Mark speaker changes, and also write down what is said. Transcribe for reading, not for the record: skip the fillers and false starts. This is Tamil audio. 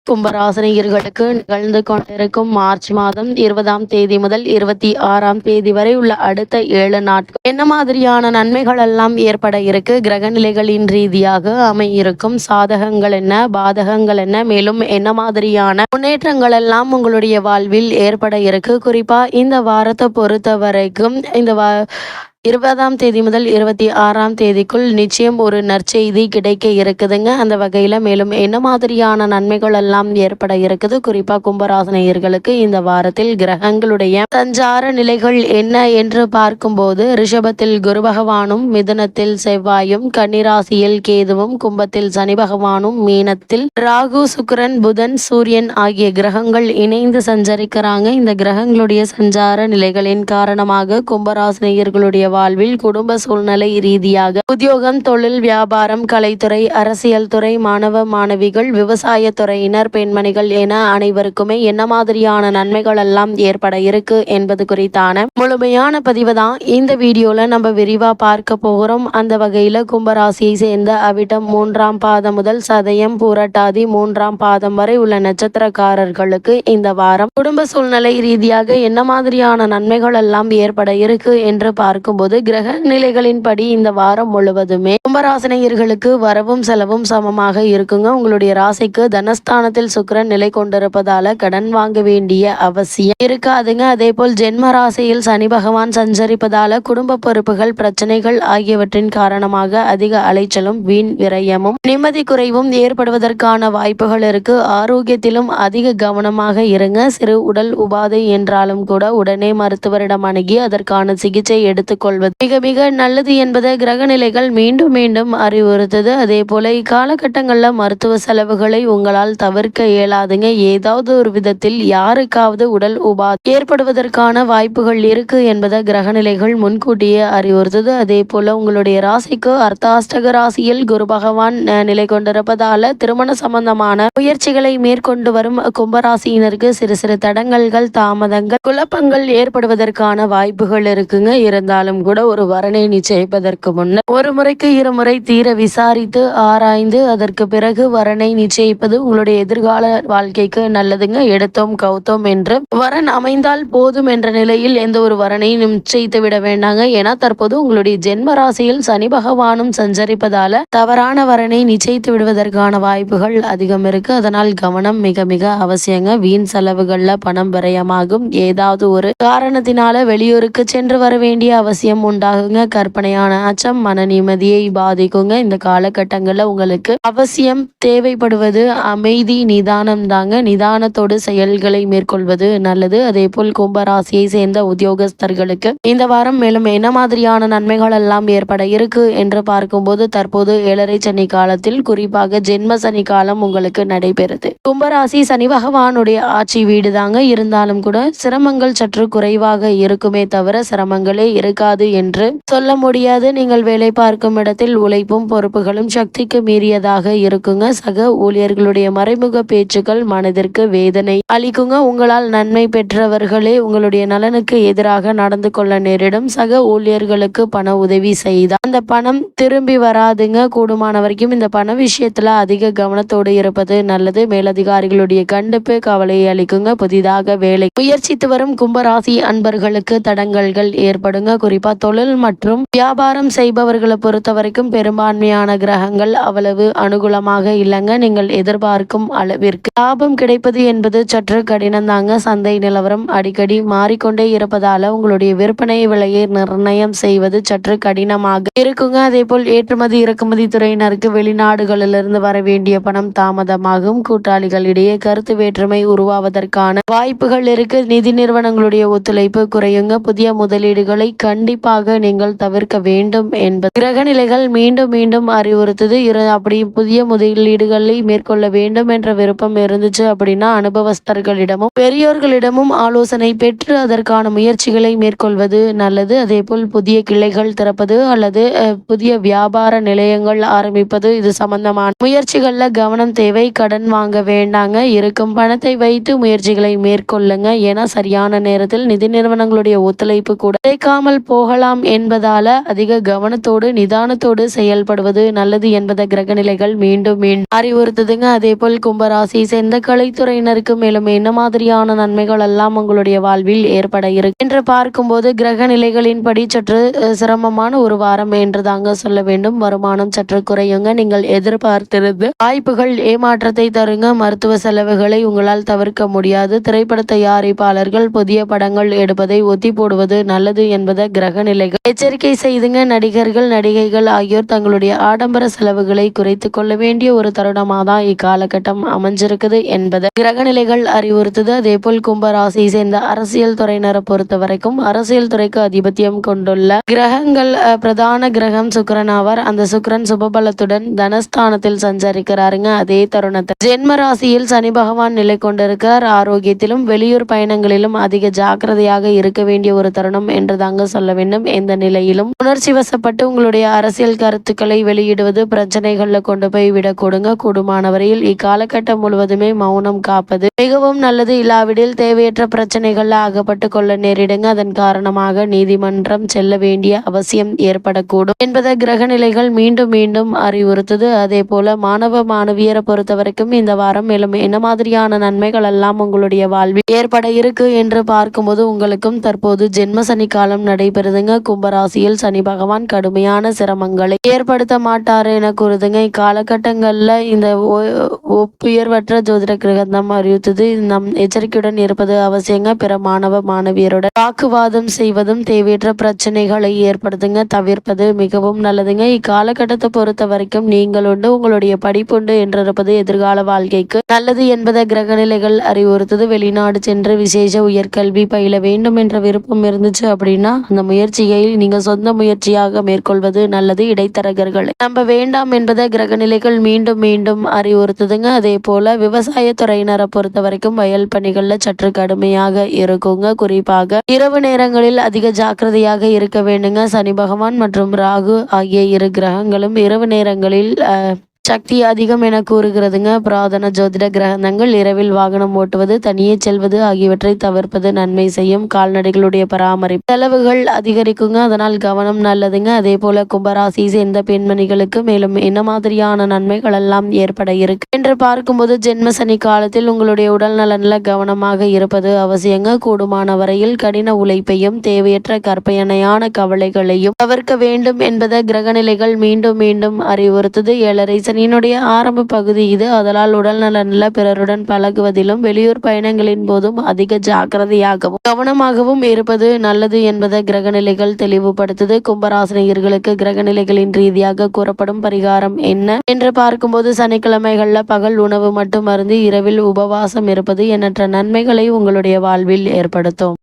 Speaker 1: கும்பராசினியர்களுக்கு நிகழ்ந்து கொண்டிருக்கும் மார்ச் மாதம் 20ஆம் தேதி முதல் 26ஆம் தேதி வரை உள்ள அடுத்த 7 நாட்கள் என்ன மாதிரியான நன்மைகள் எல்லாம் ஏற்பட இருக்கு, கிரக நிலைகளின் ரீதியாக அமையிருக்கும் சாதகங்கள் என்ன, பாதகங்கள் என்ன, மேலும் என்ன மாதிரியான முன்னேற்றங்கள் எல்லாம் உங்களுடைய வாழ்வில் ஏற்பட இருக்கு. குறிப்பா இந்த வாரத்தை பொறுத்த வரைக்கும் இந்த 20ஆம் தேதி முதல் 26ஆம் தேதிக்குள் நிச்சயம் ஒரு நற்செய்தி கிடைக்க இருக்குதுங்க. அந்த வகையில் மேலும் என்ன மாதிரியான நன்மைகள் எல்லாம் ஏற்பட இருக்குது, குறிப்பாக கும்பராசினியர்களுக்கு இந்த வாரத்தில் கிரகங்களுடைய சஞ்சார நிலைகள் என்ன என்று பார்க்கும்போது ரிஷபத்தில் குரு பகவானும், மிதுனத்தில் செவ்வாயும், கன்னிராசியில் கேதுவும், கும்பத்தில் சனி பகவானும், மீனத்தில் ராகு, சுக்கிரன், புதன், சூரியன் ஆகிய கிரகங்கள் இணைந்து சஞ்சரிக்கிறாங்க. இந்த கிரகங்களுடைய சஞ்சார நிலைகளின் காரணமாக கும்பராசினியர்களுடைய வாழ்வில் குடும்ப சூழ்நிலை ரீதியாக உத்தியோகம், தொழில், வியாபாரம், கலைத்துறை, அரசியல் துறை, மாணவ மாணவிகள், விவசாய துறையினர், பெண்மணிகள் என அனைவருக்குமே என்ன மாதிரியான நன்மைகள் எல்லாம் ஏற்பட இருக்கு என்பது குறித்தான முழுமையான பதிவு தான் இந்த வீடியோல நம்ம விரிவா பார்க்க போகிறோம். அந்த வகையில கும்பராசியை சேர்ந்த அவிட்டம் 3ஆம் பாதம் முதல் சதயம், பூரட்டாதி 3ஆம் பாதம் வரை உள்ள நட்சத்திரக்காரர்களுக்கு இந்த வாரம் குடும்ப சூழ்நிலை ரீதியாக என்ன மாதிரியான நன்மைகள் எல்லாம் ஏற்பட இருக்கு என்று பார்க்கும்போது கிரக நிலைகளின்படி இந்த வாரம் முழுவதுமே கும்பராசினியர்களுக்கு வரவும் செலவும் சமமாக இருக்குங்க. உங்களுடைய ராசிக்கு தனஸ்தானத்தில் சுக்கிரன் நிலை கொண்டிருப்பதால கடன் வாங்க வேண்டிய அவசியம் இருக்காதுங்க. அதே போல் ஜென்ம ராசியில் சனி பகவான் சஞ்சரிப்பதால குடும்ப பொறுப்புகள், பிரச்சனைகள் ஆகியவற்றின் காரணமாக அதிக அலைச்சலும், வீண் விரயமும், நிம்மதி குறைவும் ஏற்படுவதற்கான வாய்ப்புகள் இருக்கு. ஆரோக்கியத்திலும் அதிக கவனமாக இருங்க. சிறு உடல் உபாதை என்றாலும் கூட உடனே மருத்துவரிடம் அணுகி அதற்கான சிகிச்சை எடுத்துக்கொள்வது மிக மிக நல்லது என்பதை கிரக நிலைகள் மீண்டும் மீண்டும் அறிவுறுத்தது. அதே போல இக்காலகட்டங்களில் மருத்துவ செலவுகளை உங்களால் தவிர்க்க இயலாதுங்க. ஏதாவது ஒரு விதத்தில் யாருக்காவது உடல் உபாதை ஏற்படுவதற்கான வாய்ப்புகள் இருக்கு என்பதை கிரக நிலைகள் முன்கூட்டியே அறிவுறுத்தது. அதே போல உங்களுடைய ராசிக்கு அர்த்தாஷ்டக ராசியில் குரு பகவான் நிலை கொண்டிருப்பதால திருமண சம்பந்தமான முயற்சிகளை மேற்கொண்டு வரும் கும்பராசியினருக்கு சிறு சிறு தடங்கல்கள், தாமதங்கள், குழப்பங்கள் ஏற்படுவதற்கான வாய்ப்புகள் இருக்குங்க. இருந்தாலும் கூட ஒரு வரனை நிச்சயிப்பதற்கு முன்னர் ஒரு முறைக்கு 2 முறை தீர விசாரித்து ஆராய்ந்து அதற்கு பிறகு வரனை நிச்சயிப்பது உங்களுடைய எதிர்கால வாழ்க்கைக்கு நல்லதுங்க. எடுத்தோம் கவுத்தோம் என்று வரன் அமைந்தால் போதும் என்ற நிலையில் எந்த ஒரு வரனையும் நிச்சயித்து விட வேண்டாங்க. ஏன்னா தற்போது உங்களுடைய ஜென்ம ராசியில் சனி பகவானும் சஞ்சரிப்பதால தவறான வரனை நிச்சயித்து விடுவதற்கான வாய்ப்புகள் அதிகம் இருக்கு. அதனால் கவனம் மிக மிக அவசியங்க. வீண் செலவுகள்ல பணம் விரயமாகும். ஏதாவது ஒரு காரணத்தினால வெளியூருக்கு சென்று வர வேண்டிய அவசியம் உண்டாகுங்க. கற்பனையான அச்சம் மன நிம்மதியை பாதிக்குங்க. இந்த காலகட்டங்களில் உங்களுக்கு அவசியம் தேவைப்படுவது அமைதி, நிதானம் தாங்க. நிதானத்தோடு செயல்களை மேற்கொள்வது நல்லது. அதே போல் கும்பராசியை சேர்ந்த உத்தியோகஸ்தர்களுக்கு இந்த வாரம் மேலும் என்ன மாதிரியான நன்மைகள் எல்லாம் ஏற்பட இருக்கு என்று பார்க்கும்போது தற்போது 7.5 சனி காலத்தில் குறிப்பாக ஜென்ம சனி காலம் உங்களுக்கு நடைபெறுது. கும்பராசி சனி பகவானுடைய ஆட்சி வீடு தாங்க. இருந்தாலும் கூட சிரமங்கள் சற்று குறைவாக இருக்குமே தவிர சிரமங்களே இருக்காது என்று சொல்ல முடியாது. நீங்கள் வேலை பார்க்கும் இடத்தில் உழைப்பும் பொறுப்புகளும் சக்திக்கு மீறியதாக இருக்குங்க. சக ஊழியர்களுடைய மறைமுக பேச்சுக்கள் மனதிற்கு வேதனை அளிக்குங்க. உங்களால் நன்மை பெற்றவர்களே உங்களுடைய நலனுக்கு எதிராக நடந்து கொள்ள நேரிடும். சக ஊழியர்களுக்கு பண உதவி செய்தால் அந்த பணம் திரும்பி வராதுங்க. கூடுமான வரைக்கும் இந்த பண விஷயத்துல அதிக கவனத்தோடு இருப்பது நல்லது. மேலதிகாரிகளுடைய கண்டிப்பு கவலை அளிக்குங்க. புதிதாக வேலை முயற்சித்து வரும் கும்பராசி அன்பர்களுக்கு தடங்கல்கள் ஏற்படுங்க. குறிப்பா தொழில் மற்றும் வியாபாரம் செய்பவர்களை பொறுத்த வரைக்கும் பெரும்பான்மையான கிரகங்கள் அவ்வளவு அனுகூலமாக இல்லைங்க. நீங்கள் எதிர்பார்க்கும் அளவிற்கு லாபம் கிடைப்பது என்பது சற்று கடினம் தாங்க. சந்தை நிலவரம் அடிக்கடி மாறிக்கொண்டே இருப்பதால உங்களுடைய விற்பனை விலையை நிர்ணயம் செய்வது சற்று கடினமாக இருக்குங்க. அதே போல் ஏற்றுமதி இறக்குமதி துறையினருக்கு வெளிநாடுகளிலிருந்து வர வேண்டிய பணம் தாமதமாகும். கூட்டாளிகளிடையே கருத்து வேற்றுமை உருவாவதற்கான வாய்ப்புகள் இருக்கு. நிதி நிறுவனங்களுடைய ஒத்துழைப்பு குறையுங்க. புதிய முதலீடுகளை கண்டிப்பாக நீங்கள் தவிர்க்க வேண்டும் என்பது கிரக நிலைகள் மீண்டும் மீண்டும் அறிவுறுத்தது. அப்படி புதிய முதலீடுகளை மேற்கொள்ள வேண்டும் என்ற விருப்பம் இருந்துச்சு அப்படின்னா அனுபவஸ்தர்களிடமும் பெரியோர்களிடமும் ஆலோசனை பெற்று அதற்கான முயற்சிகளை மேற்கொள்வது நல்லது. அதே போல் புதிய கிளைகள் திறப்பது அல்லது புதிய வியாபார நிலையங்கள் ஆரம்பிப்பது இது சம்பந்தமான முயற்சிகள்ல கவனம் தேவை. கடன் வாங்க வேண்டாங்க. இருக்கும் பணத்தை வைத்து முயற்சிகளை மேற்கொள்ளுங்க. ஏன்னா சரியான நேரத்தில் நிதி நிறுவனங்களுடைய ஒத்துழைப்பு கூட கிடைக்காமல் போக போகலாம் என்பதால அதிக கவனத்தோடு நிதானத்தோடு செயல்படுவது நல்லது என்பதை கிரகநிலைகள் மீண்டும் மீண்டும் அறிவுறுத்துதுங்க. அதே போல் கும்பராசி சேர்ந்த கலைத்துறையினருக்கு மேலும் என்ன மாதிரியான நன்மைகள் எல்லாம் உங்களுடைய வாழ்வில் ஏற்பட இருக்கு என்று பார்க்கும்போது கிரக நிலைகளின்படி சற்று சிரமமான ஒரு வாரம் என்று தாங்க சொல்ல வேண்டும். வருமானம் சற்று குறையுங்க. நீங்கள் எதிர்பார்த்திருந்த வாய்ப்புகள் ஏமாற்றத்தை தருங்க. மருத்துவ செலவுகளை உங்களால் தவிர்க்க முடியாது. திரைப்பட தயாரிப்பாளர்கள் புதிய படங்கள் எடுப்பதை ஒத்தி போடுவது நல்லது என்பதை கிரக நிலைகள் எச்சரிக்கை செய்துங்க. நடிகர்கள் நடிகைகள் ஆகியோர் தங்களுடைய ஆடம்பர செலவுகளை குறைத்து கொள்ள வேண்டிய ஒரு தருணமாக தான் இக்காலகட்டம் அமைஞ்சிருக்குது என்பதை கிரக நிலைகள் அறிவுறுத்துது. அதே போல் கும்பராசியை சேர்ந்த அரசியல் துறையினரை பொறுத்த வரைக்கும் அரசியல் துறைக்கு அதிபத்தியம் கொண்டுள்ள கிரகங்கள் பிரதான கிரகம் சுக்கிரன் ஆவார். அந்த சுக்கிரன் சுபபலத்துடன் தனஸ்தானத்தில் சஞ்சரிக்கிறாருங்க. அதே தருணத்தில் ஜென்ம ராசியில் சனி பகவான் நிலை கொண்டிருக்கிறார். ஆரோக்கியத்திலும் வெளியூர் பயணங்களிலும் அதிக ஜாக்கிரதையாக இருக்க வேண்டிய ஒரு தருணம் என்று தாங்க சொல்ல வேண்டும். எந்த நிலையிலும் உணர்ச்சி வசப்பட்டு உங்களுடைய அரசியல் கருத்துக்களை வெளியிடுவது பிரச்சனைகள்ல கொண்டு போய் விடக்கூடுங்க. கூடுமான வரையில் இக்காலகட்டம் முழுவதுமே மௌனம் காப்பது மிகவும் நல்லது. இல்லாவிடில் தேவையற்ற பிரச்சனைகள்ல அகப்பட்டு கொள்ள நேரிடுங்க. அதன் காரணமாக நீதிமன்றம் செல்ல வேண்டிய அவசியம் ஏற்படக்கூடும் என்பதை கிரக நிலைகள் மீண்டும் மீண்டும் அறிவுறுத்துது. அதே போல மாணவ மாணவியரை பொறுத்த வரைக்கும் இந்த வாரம் மேலும் என்ன மாதிரியான நன்மைகள் எல்லாம் உங்களுடைய வாழ்வில் ஏற்பட இருக்கு என்று பார்க்கும்போது உங்களுக்கும் தற்போது ஜென்ம சனி காலம் நடைபெறுதுங்க. கும்பராசியில் சனி பகவான் கடுமையான சிரமங்களை ஏற்படுத்த மாட்டாரு என கூறுதுங்க. இக்காலகட்டங்கள்ல இந்த ஒப்புயர்வற்ற ஜோதிட கிரகந்தம் அறிவித்தது. நம் எச்சரிக்கையுடன் இருப்பது அவசியங்க. பிற மாணவ மாணவியருடன் வாக்குவாதம் செய்வதும் தேவையற்ற பிரச்சனைகளை ஏற்படுத்துங்க. தவிர்ப்பது மிகவும் நல்லதுங்க. இக்காலகட்டத்தை பொறுத்த வரைக்கும் நீங்கள் உண்டு உங்களுடைய படிப்புண்டு என்றிருப்பது எதிர்கால வாழ்க்கைக்கு நல்லது என்பதை கிரக நிலைகள் அறிவுறுத்தது. வெளிநாடு சென்று விசேஷ உயர்கல்வி பயில வேண்டும் என்ற விருப்பம் இருந்துச்சு அப்படின்னா அந்த முயற்சியை நீங்க சொந்த முயற்சியாக மேற்கொள்வது நல்லது. இடைத்தரகர்களை நம்ப வேண்டாம் என்பதை கிரக நிலைகள் மீண்டும் மீண்டும் அறிவுறுத்துதுங்க. அதே போல விவசாய துறையினரை பொறுத்த வரைக்கும் வயல் பணிகள்ல சற்று கடுமையாக இருக்குங்க. குறிப்பாக இரவு நேரங்களில் அதிக ஜாக்கிரதையாக இருக்க வேண்டுங்க. சனி பகவான் மற்றும் ராகு ஆகிய இரு கிரகங்களும் இரவு நேரங்களில் சக்தி அதிகம் என கூறுகிறதுங்க. புராதன ஜோதிட கிரகங்கள் இரவில் வாகனம் ஓட்டுவது தனியே செல்வது ஆகியவற்றை தவிர்ப்பது நன்மை செய்யும். கால்நடைகளுடைய பராமரிப்பு செலவுகள் அதிகரிக்குங்க. அதனால் கவனம் நல்லதுங்க. அதே போல கும்பராசி சேர்ந்த பெண்மணிகளுக்கு மேலும் என்ன மாதிரியான நன்மைகள் எல்லாம் ஏற்பட இருக்கு என்று பார்க்கும்போது ஜென்ம சனி காலத்தில் உங்களுடைய உடல் நலன்ல கவனமாக இருப்பது அவசியங்க. கூடுமான வரையில் கடின உழைப்பையும் தேவையற்ற கற்பனையான கவலைகளையும் தவிர்க்க வேண்டும் என்பதை கிரகநிலைகள் மீண்டும் மீண்டும் அறிவுறுத்துது. 7.5 சனியினுடைய ஆரம்ப பகுதி இது. அதனால் உடல் நலனில் பிறருடன் பழகுவதிலும் வெளியூர் பயணங்களின் போதும் அதிக ஜாக்கிரதையாகவும் கவனமாகவும் இருப்பது நல்லது என்பதை கிரகநிலைகள் தெளிவுபடுத்துது. கும்பராசினியர்களுக்கு கிரகநிலைகளின் ரீதியாக கூறப்படும் பரிகாரம் என்ன என்று பார்க்கும்போது சனிக்கிழமைகள்ல பகல் உணவு மட்டும் அருந்தி இரவில் உபவாசம் இருப்பது எண்ணற்ற நன்மைகளை உங்களுடைய வாழ்வில் ஏற்படுத்தும்.